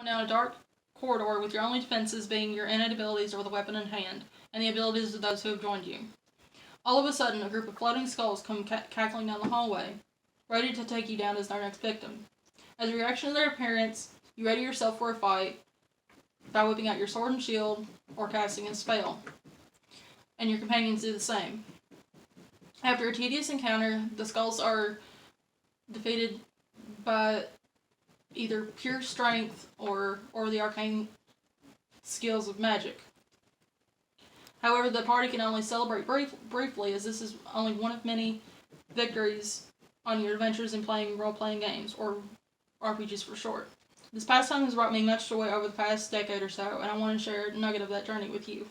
down a dark corridor with your only defenses being your innate abilities or the weapon in hand, and the abilities of those who have joined you. All of a sudden, a group of floating skulls come cackling down the hallway, ready to take you down as their next victim. As a reaction to their appearance, you ready yourself for a fight by whipping out your sword and shield or casting a spell, and your companions do the same. After a tedious encounter, the skulls are defeated by either pure strength or the arcane skills of magic. However, the party can only celebrate briefly, as this is only one of many victories on your adventures in playing role-playing games, or RPGs for short. This pastime has brought me much joy over the past decade or so, and I want to share a nugget of that journey with you.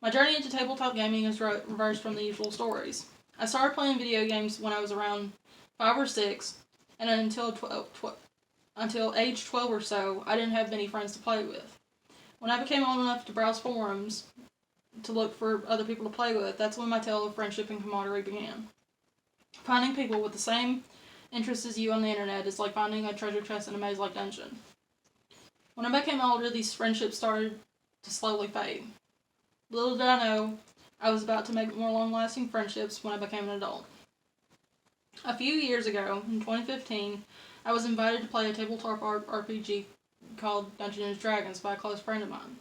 My journey into tabletop gaming is reversed from the usual stories. I started playing video games when I was around 5 or 6, and until age 12 or so, I didn't have many friends to play with. When I became old enough to browse forums to look for other people to play with, that's when my tale of friendship and camaraderie began. Finding people with the same interests as you on the internet is like finding a treasure chest in a maze-like dungeon. When I became older, these friendships started to slowly fade. Little did I know, I was about to make more long-lasting friendships when I became an adult. A few years ago, in 2015, I was invited to play a tabletop RPG called Dungeons & Dragons by a close friend of mine.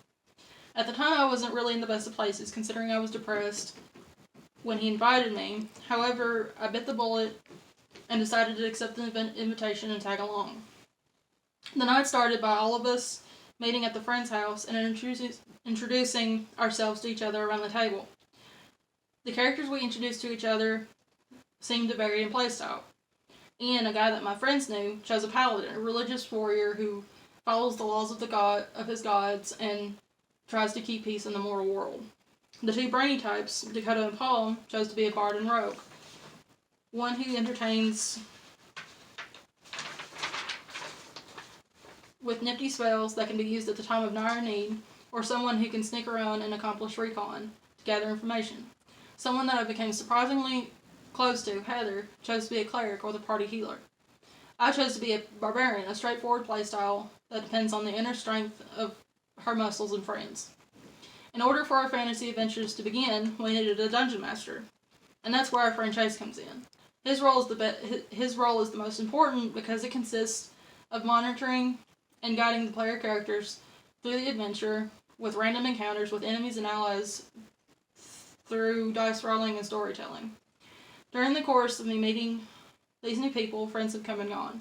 At the time, I wasn't really in the best of places, considering I was depressed when he invited me. However, I bit the bullet and decided to accept the invitation and tag along. The night started by all of us meeting at the friend's house and introducing ourselves to each other around the table. The characters we introduced to each other seemed to vary in playstyle. Ian, a guy that my friends knew, chose a paladin, a religious warrior who follows the laws of his gods and tries to keep peace in the mortal world. The two brainy types, Dakota and Paul, chose to be a bard and rogue. One who entertains with nifty spells that can be used at the time of dire need, or someone who can sneak around and accomplish recon to gather information. Someone that I became surprisingly close to, Heather, chose to be a cleric or the party healer. I chose to be a barbarian, a straightforward playstyle that depends on the inner strength of her muscles and friends. In order for our fantasy adventures to begin, we needed a dungeon master, and that's where our friend Chase comes in. His role is the most important because it consists of monitoring and guiding the player characters through the adventure with random encounters with enemies and allies through dice rolling and storytelling. During the course of me meeting these new people, friends have come and gone.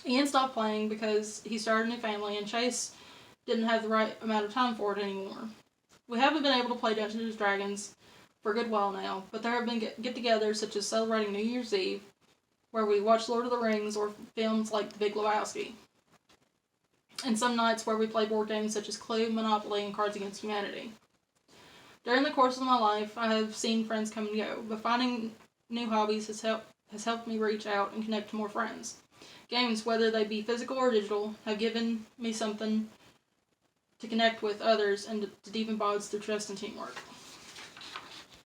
Ian stopped playing because he started a new family, and Chase didn't have the right amount of time for it anymore. We haven't been able to play Dungeons & Dragons for a good while now, but there have been get-togethers such as celebrating New Year's Eve, where we watch Lord of the Rings or films like The Big Lebowski, and some nights where we play board games such as Clue, Monopoly, and Cards Against Humanity. During the course of my life, I have seen friends come and go, but finding new hobbies has helped me reach out and connect to more friends. Games, whether they be physical or digital, have given me something to connect with others and to deepen bonds through trust and teamwork.